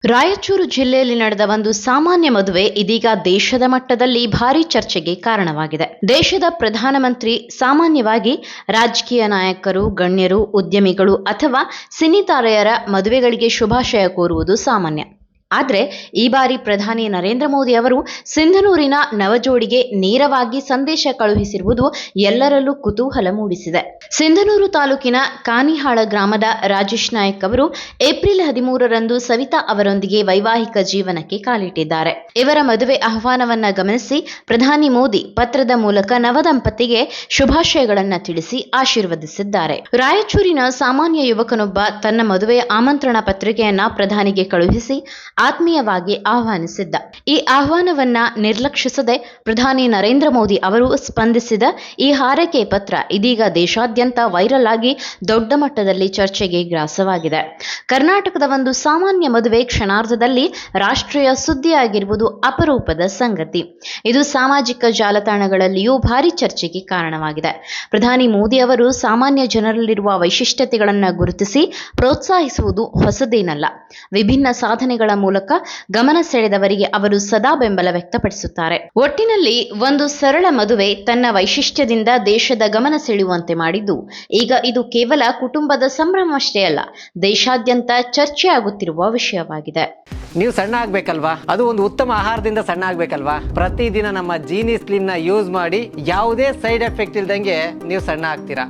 ರಾಯಚೂರು ಜಿಲ್ಲೆಯಲ್ಲಿ ನಡೆದ ಒಂದು ಸಾಮಾನ್ಯ ಮದುವೆ ಇದೀಗ ದೇಶದ ಮಟ್ಟದಲ್ಲಿ ಭಾರೀ ಚರ್ಚೆಗೆ ಕಾರಣವಾಗಿದೆ. ದೇಶದ ಪ್ರಧಾನಮಂತ್ರಿ ಸಾಮಾನ್ಯವಾಗಿ ರಾಜಕೀಯ ನಾಯಕರು, ಗಣ್ಯರು, ಉದ್ಯಮಿಗಳು ಅಥವಾ ಸಿನಿ ತಾರೆಯರ ಮದುವೆಗಳಿಗೆ ಶುಭಾಶಯ ಕೋರುವುದು ಸಾಮಾನ್ಯ. ಆದರೆ ಈ ಬಾರಿ ಪ್ರಧಾನಿ ನರೇಂದ್ರ ಮೋದಿ ಅವರು ಸಿಂಧನೂರಿನ ನವಜೋಡಿಗೆ ನೇರವಾಗಿ ಸಂದೇಶ ಕಳುಹಿಸಿರುವುದು ಎಲ್ಲರಲ್ಲೂ ಕುತೂಹಲ ಮೂಡಿಸಿದೆ. ಸಿಂಧನೂರು ತಾಲೂಕಿನ ಕಾನಿಹಾಳ ಗ್ರಾಮದ ರಾಜೇಶ್ ನಾಯಕ್ ಅವರು ಏಪ್ರಿಲ್ 13ರಂದು ಸವಿತಾ ಅವರೊಂದಿಗೆ ವೈವಾಹಿಕ ಜೀವನಕ್ಕೆ ಕಾಲಿಟ್ಟಿದ್ದಾರೆ. ಇವರ ಮದುವೆ ಆಹ್ವಾನವನ್ನ ಗಮನಿಸಿ ಪ್ರಧಾನಿ ಮೋದಿ ಪತ್ರದ ಮೂಲಕ ನವದಂಪತಿಗೆ ಶುಭಾಶಯಗಳನ್ನ ತಿಳಿಸಿ ಆಶೀರ್ವದಿಸಿದ್ದಾರೆ. ರಾಯಚೂರಿನ ಸಾಮಾನ್ಯ ಯುವಕನೊಬ್ಬ ತನ್ನ ಮದುವೆಯ ಆಮಂತ್ರಣ ಪತ್ರಿಕೆಯನ್ನ ಪ್ರಧಾನಿಗೆ ಕಳುಹಿಸಿ ಆತ್ಮೀಯವಾಗಿ ಆಹ್ವಾನಿಸಿದ್ದ. ಈ ಆಹ್ವಾನವನ್ನ ನಿರ್ಲಕ್ಷಿಸದೆ ಪ್ರಧಾನಿ ನರೇಂದ್ರ ಮೋದಿ ಅವರು ಸ್ಪಂದಿಸಿದ ಈ ಹಾರೈಕೆ ಪತ್ರ ಇದೀಗ ದೇಶಾದ್ಯಂತ ವೈರಲ್ ಆಗಿ ದೊಡ್ಡ ಮಟ್ಟದಲ್ಲಿ ಚರ್ಚೆಗೆ ಗ್ರಾಸವಾಗಿದೆ. ಕರ್ನಾಟಕದ ಒಂದು ಸಾಮಾನ್ಯ ಮದುವೆ ಕ್ಷಣಾರ್ಧದಲ್ಲಿ ರಾಷ್ಟ್ರೀಯ ಸುದ್ದಿಯಾಗಿರುವುದು ಅಪರೂಪದ ಸಂಗತಿ. ಇದು ಸಾಮಾಜಿಕ ಜಾಲತಾಣಗಳಲ್ಲಿಯೂ ಭಾರಿ ಚರ್ಚೆಗೆ ಕಾರಣವಾಗಿದೆ. ಪ್ರಧಾನಿ ಮೋದಿ ಅವರು ಸಾಮಾನ್ಯ ಜನರಲ್ಲಿರುವ ವೈಶಿಷ್ಟ್ಯತೆಗಳನ್ನು ಗುರುತಿಸಿ ಪ್ರೋತ್ಸಾಹಿಸುವುದು ಹೊಸದೇನಲ್ಲ. ವಿಭಿನ್ನ ಸಾಧನೆಗಳ ಮೂಲಕ ಗಮನ ಸೆಳೆದವರಿಗೆ ಅವರು ಸದಾ ಬೆಂಬಲ ವ್ಯಕ್ತಪಡಿಸುತ್ತಾರೆ. ಒಟ್ಟಿನಲ್ಲಿ ಒಂದು ಸರಳ ಮದುವೆ ತನ್ನ ವೈಶಿಷ್ಟ್ಯದಿಂದ ದೇಶದ ಗಮನ ಸೆಳೆಯುವಂತೆ ಮಾಡಿದ್ದು, ಈಗ ಇದು ಕೇವಲ ಕುಟುಂಬದ ಸಂಭ್ರಮವಷ್ಟೇ ಅಲ್ಲ, ದೇಶಾದ್ಯಂತ ಚರ್ಚೆಯಾಗುತ್ತಿರುವ ವಿಷಯವಾಗಿದೆ. ನೀವು ಸಣ್ಣ ಆಗ್ಬೇಕಲ್ವಾ? ಅದು ಒಂದು ಉತ್ತಮ ಆಹಾರದಿಂದ ಸಣ್ಣ ಆಗ್ಬೇಕಲ್ವಾ? ಪ್ರತಿದಿನ ನಮ್ಮ ಜೀನಿ ಸ್ಲಿಮ್ ನ ಯೂಸ್ ಮಾಡಿ ಯಾವುದೇ ಸೈಡ್ ಎಫೆಕ್ಟ್ ಇಲ್ದಂಗೆ ನೀವು ಸಣ್ಣ ಆಗ್ತೀರಾ.